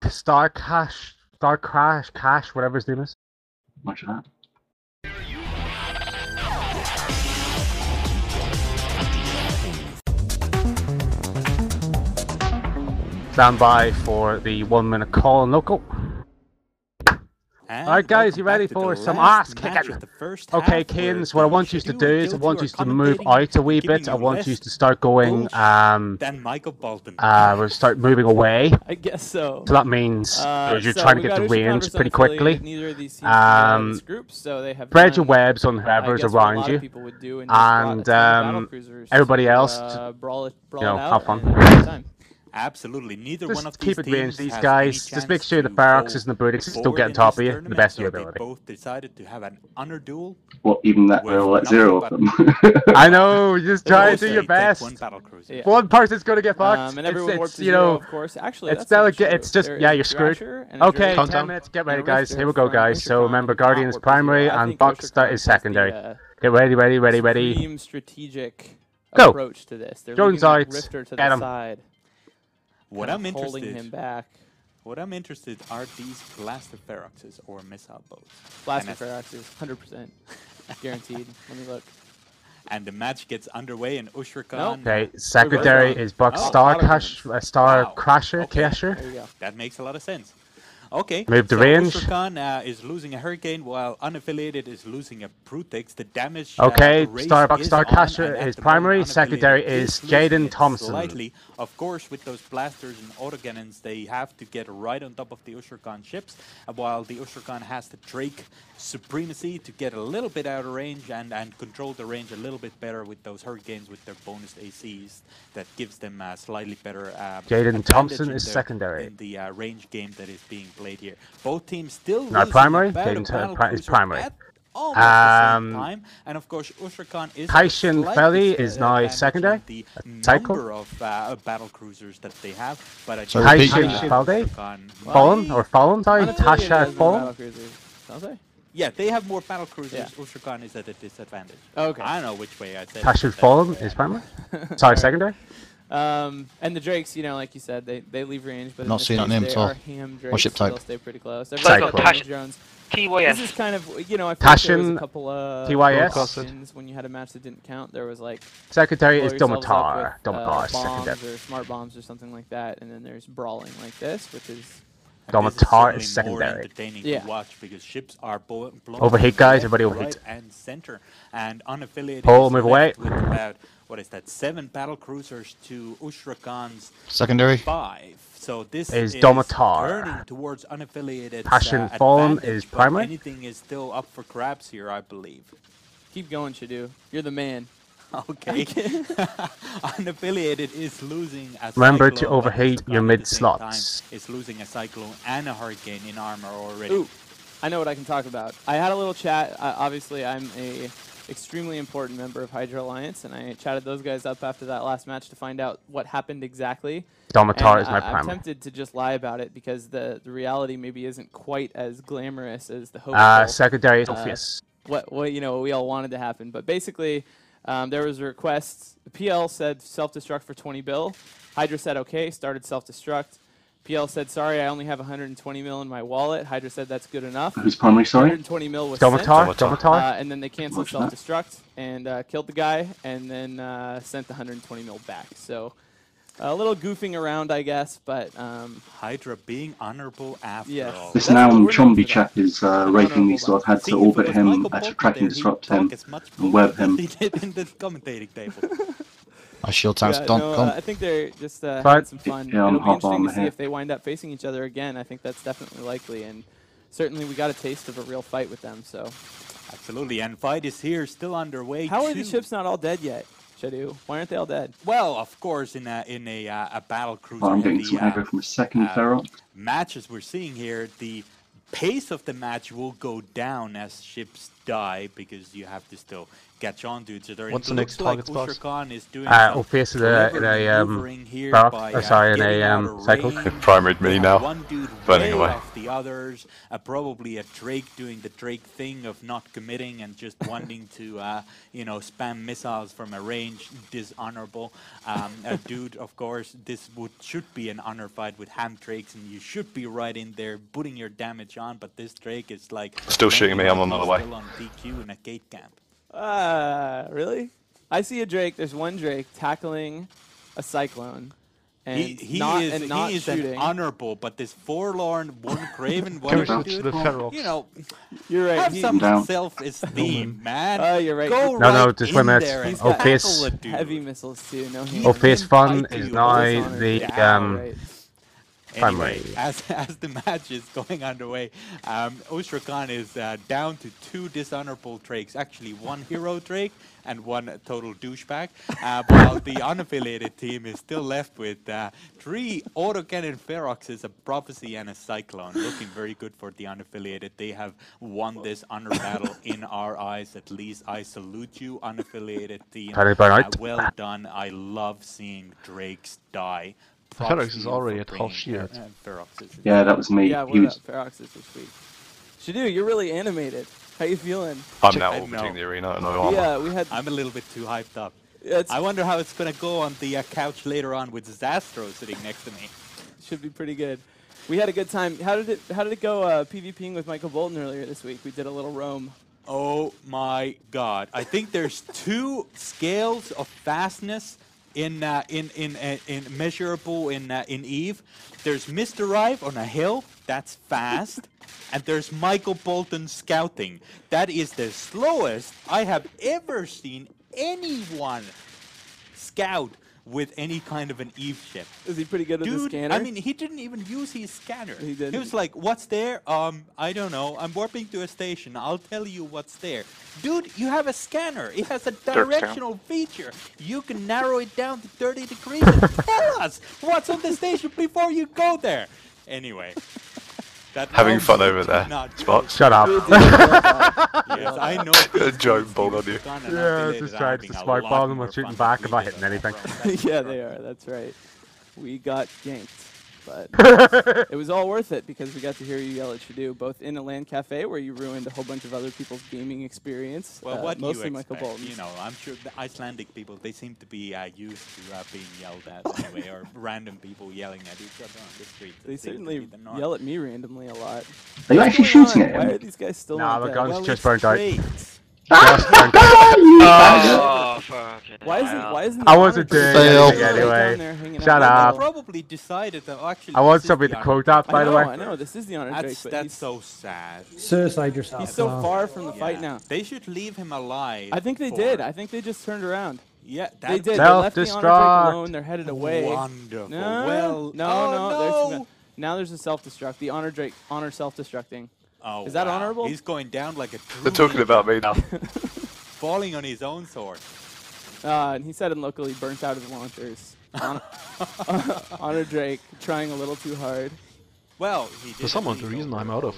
Star Cash, whatever his name is. Watch that. Stand by for the 1 minute call in local. Alright guys, you ready for some ass kicking? Okay, Keynes, what I want you to do is I want you to move out a wee bit. I want you to start going, we'll start moving away. I guess so. So that means you're trying to get the range pretty quickly. Spread your webs on whoever's around you. And everybody else, have fun. Absolutely, neither just one of keep these it range. teams These guys, just make sure the Feroxes and the Brutix still get on top of you, the best of your ability. They both decided to have an honor duel. Well, even that there are like 0 of them. I know, you just try to do your best. One person's gonna get fucked. And everyone it's you know, of course. Actually, it's delicate. It's just you're screwed. Okay, 10 minutes. Get ready, guys. Here we go, guys. So remember, Guardian is primary and Buckstar is secondary. Get ready. Extreme strategic go. Approach to this. They're Jones out. Rifter to Get the him. side. What I'm interested, holding him back. What I'm interested are these blaster Feroxes or missile bows. Blaster Feroxes, 100% guaranteed. Let me look. And the match gets underway in Ushra'Khan. Okay, secondary is Buckstar Crasher. There you go. That makes a lot of sense. Okay, move the range. Ushra'Khan is losing a Hurricane while Unaffiliated is losing a Brutix. The damage. Okay, Buckstar Crasher is primary. Secondary is Jaden Thompson. Slightly, of course, with those blasters and autocannons, they have to get right on top of the Ushra'Khan ships. While the Ushra'Khan has the Drake supremacy to get a little bit out of range and control the range a little bit better with those Hurricanes with their bonus ACs that gives them a slightly better. Jaden Thompson is secondary in the range game that is being played here. Both teams still not primary. Jaden is primary. Almost the same time. And of course, Ushra'Khan is Taishan Felly is now secondary. The number of battle cruisers that they have, but Taishan Felly, Fallen, sorry, Tasha Fallen. Yeah, they have more battle cruisers. Ushra'Khan is at a disadvantage. Okay. I don't know which way I said. Tasha Fallen is primary. Sorry, secondary. And the Drakes, you know, like you said, they leave range, but not seeing that name at all. What ship type? Stay pretty close. Cyclone. TYS. This is kind of, you know, I feel like there was a couple of TYS. When you had a match that didn't count, there was like secondary is Domatar. Secondary. Or smart bombs or something like that, and then there's brawling like this, which is. Domatar is secondary. To watch because ships are blown overheat, guys. Everybody overheat. Right and center, and Unaffiliated. Pull, move away. With about what is that? 7 battle cruisers to Ushra'Khan's secondary 5. So this is Domatar. Turning towards Unaffiliated. Passion Fallen is primary. Anything is still up for grabs here, I believe. Keep going, Shadu. You're the man. Okay. Unaffiliated is losing a Remember Cyclone, to overheat your mid slots. It's losing a Cyclone and a Hurricane in armor already. Ooh, I know what I can talk about. I had a little chat. Obviously, I'm a extremely important member of Hydra Alliance, and I chatted those guys up after that last match to find out what happened exactly. Domatar is my primary. I'm tempted to just lie about it because the reality maybe isn't quite as glamorous as the hope. Secondary is Orpheus. What you know, we all wanted to happen, but basically. There was a request. The PL said self-destruct for 20 bill. Hydra said okay, started self-destruct. PL said sorry, I only have 120 mil in my wallet. Hydra said that's good enough. Who's primary, sorry? 120 mil was Domatar. and then they canceled self-destruct and killed the guy, and then sent the 120 mil back. So a little goofing around, I guess, but Hydra being honorable after all. This now Chombi chap is raping me, so I've had to orbit him, track and disrupt him, and web him. He did in the commentating table. My shield tanks I think they're just having some fun. It'll be interesting to see if they wind up facing each other again. I think that's definitely likely, and certainly we got a taste of a real fight with them. So absolutely, and fight is here, still underway. How are the ships not all dead yet? Shadu, why aren't they all dead? Well, of course, in a battle cruiser. Oh, I'm getting some aggro from a second Ferox. Matches we're seeing here, the pace of the match will go down as ships die because you have to still catch on to each other. What's it the next looks target, like Boss? Ushra'Khan is doing Up face in a cycle. Primary me now. One dude Burning way away. off the others. Probably a Drake doing the Drake thing of not committing and just wanting to, spam missiles from a range. Dishonorable. A dude, of course, this should be an honor fight with ham Drakes, and you should be right in there putting your damage on. But this Drake is like Still shooting me. I'm on another way. Still on DQ in a gate camp. Really? I see a Drake. There's one Drake tackling a Cyclone. And He not is shooting. an honorable, but this forlorn one Craven, one dude, you're right. Have some self-esteem, man. You're right. Go No, right just in 1 minute. there and Opace. tackle the dude. Heavy missiles too. No. Opace fun is now Dishonored. the Right. Anyway, as the match is going underway, Ushra'Khan is down to 2 dishonorable Drakes. Actually, 1 hero Drake and 1 total douchebag. While the unaffiliated team is still left with 3 autocannon Feroxes, a Prophecy, and a Cyclone. Looking very good for the unaffiliated. They have won this honor battle in our eyes. At least I salute you, unaffiliated team. Well done. I love seeing Drakes die. Ferox is already at half shield. Yeah, that was me. Yeah, what up? Ferox is sweet. Shadu, you're really animated. How you feeling? I'm now orbiting the arena. No armor. Yeah, we had. I'm a little bit too hyped up. Yeah, I wonder how it's gonna go on the couch later on with Zastro sitting next to me. Should be pretty good. We had a good time. How did it go PvPing with Michael Bolton earlier this week? We did a little roam. Oh my God! I think there's 2 scales of fastness in measurable in Eve. There's Mr. Rive on a hill, that's fast, and there's Michael Bolton scouting. That is the slowest I have ever seen anyone scout with any kind of an Eve ship. Is he pretty good with the scanner? I mean, he didn't even use his scanner. He didn't. He was like, what's there? I don't know. I'm warping to a station. I'll tell you what's there. Dude, you have a scanner. It has a directional feature. You can narrow it down to 30 degrees and tell us what's on the station before you go there. Anyway. Having fun over there. Spot. Shut up. Yes, I know. A joke ball on you. Yeah, just tried to smart ball them while shooting back if I hitting anything. Yeah, they are. That's right. We got ganked. But it was all worth it because we got to hear you yell at Shadu, both in a LAN cafe where you ruined a whole bunch of other people's gaming experience. Well, what mostly you Michael expect? Bolton. You know, I'm sure the Icelandic people, they seem to be used to being yelled at anyway, or random people yelling at each other on the street. They certainly yell at me randomly a lot. Are you actually shooting at Why him? are these guys still Nah, not the dead? gun's Well, just burnt out. Oh, fuck. Why isn't I wasn't doing Fail. anything anyway. Shut up. Probably decided that actually. I want this is somebody the to quote honor that, by the way. I know, this is the honor Drake, That's but that's he's, so sad. Suicide yourself. he's so now. far from the fight now. They should leave him alive. I think they did. I think they just turned around. Yeah, They did. They Self-destruct. left the honor Drake alone. They're headed away. Wonderful. No, Well, no. Now there's a self-destruct. The honor Drake, honor self-destructing. Oh, Is that wow. honorable? He's going down like a true They're talking about me now. falling on his own sword. And he said in local he burnt out his launchers. Honor Drake trying a little too hard. Well, he did. For some odd reason, I'm out of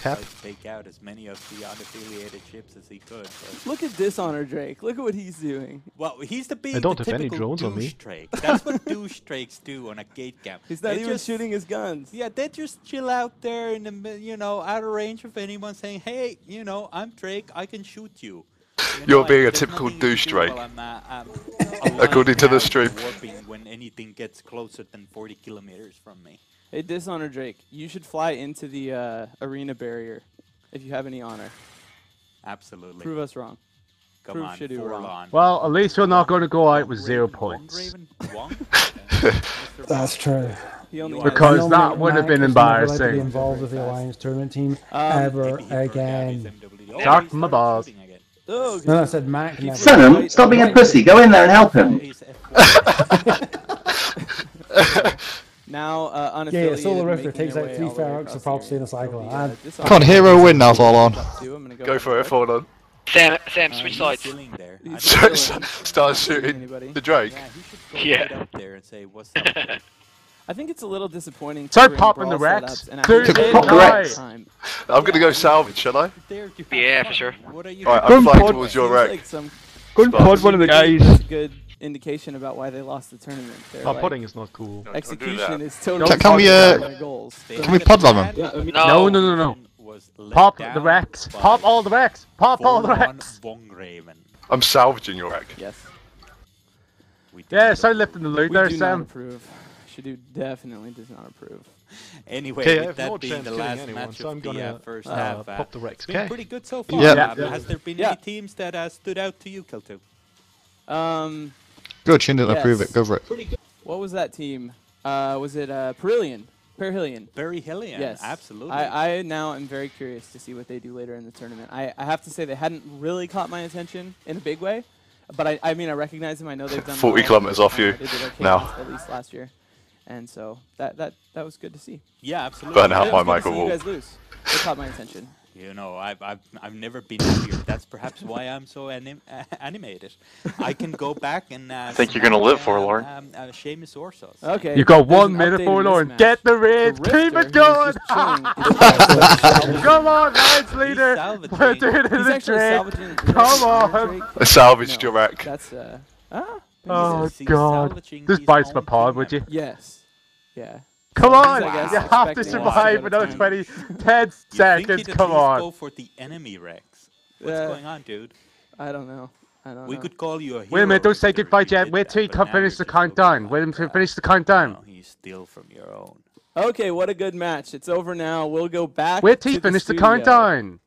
cap. Tried to take out as many of the unaffiliated ships as he could. But Look at this Honor Drake. Look at what he's doing. well, he's the big. I don't the have any typical drones on me. douche Drake. That's what douche Drakes do on a gate camp. He's not They even just- shooting his guns. Yeah, they just chill out there in the out of range of anyone saying, "Hey, I'm Drake. I can shoot you." You're being a there's typical nothing to douche do Drake. while I'm, According to the aligned stream. down warping when anything gets closer than 40 kilometers from me. Hey, Dishonor Drake, you should fly into the arena barrier if you have any honor. Absolutely. Prove us wrong. Come prove on, Shadu wrong. Forlon. Well, at least we're not going to go out with 0 Raven, points. Raven, Wong? That's true. He only Because has, that would have been Mac is never allowed to be embarrassing. involved with the Alliance tournament team ever Maybe he forgot his again. MWD. Talk he from the started balls. shooting again. oh, No, I said Mac never. Senum, stop being a pussy. Go in there and help him. He's F4. now Yeah, unaffiliated. Solar Rifter making takes their out way 3 all the way Ferox, across a Prophecy, the and a Cyclone. area. And Dishonor Come on, hero win now, Forlon. I'm gonna Go for it, Forlon. Sam, switch He's sides. chilling there. I He's don't- chilling. Start shooting Anybody? the Drake. Yeah, he should go Yeah. right up there and say, "What's up?" I think it's a little disappointing. Start for popping the brawl Rex. setups and Dude, actually pop the Rex. time. I'm gonna go salvage, shall I? Yeah, for sure. What are you Alright, doing? I'm flying towards your Seems wreck. like some Go and pod one of the guys. That's a good indication about why they lost the tournament. Their, Oh, like, pudding is not cool. execution is totally Can we, their goals. Can we pod them? No. Pop the Rex. Pop all the Rex. Pop all the Rex. I'm salvaging your wreck. Yes. Yeah, start lifting the loot We there, do not Sam. approve. Shadu definitely does not approve. Anyway, Okay, I with have that no being chance the killing last anyone, match so I'm of the gonna first half, pop the Rex. it's been Okay. pretty good so far. Yeah. Has there been any teams that stood out to you, Kilto? Good, she didn't approve Yes. it. Go for it. What was that team? Was it Perillion? Perihillion. Perihillion, Yes. absolutely. I now am very curious to see what they do later in the tournament. I have to say they hadn't really caught my attention in a big way, but I mean I recognize them. I know they've done 40 well. kilometers off you They did okay now. at least last year, and so that was good to see. Yeah, absolutely. Burn out It my was good to Michael see you Wall. guys lose. They caught my attention. You know, I've never been happier. That's perhaps why I'm so animated. I can go back and. I think you're gonna live for, Lauren. Seamus Orsos. Okay. You got there's 1 an minute update for in this Lauren. match. Get the raids. The Keep Rifter, it who's going. just chilling, is Come on, Raids leader. salvaging. We're doing it in He's the actually Drake. salvaging. Come on. I salvaged No, your wreck. That's Oh He's god. salvaging Just his bites my own pod, team would you? yes. Yeah. Come Some on. things, I guess, You have to expecting survive a another time. 10 You think seconds. he'd at Come least on. go for the enemy Rex. What's Yeah. going on, dude? I don't know. We could call you a hero. Wait a minute, don't say Victor, goodbye if you yet. did Wait that, till you but now finish you're the just looking countdown. like Wait until you that. finish the countdown. No, you steal from your own. Okay, what a good match. It's over now. We'll go back. Wait till you to the finish the studio. countdown.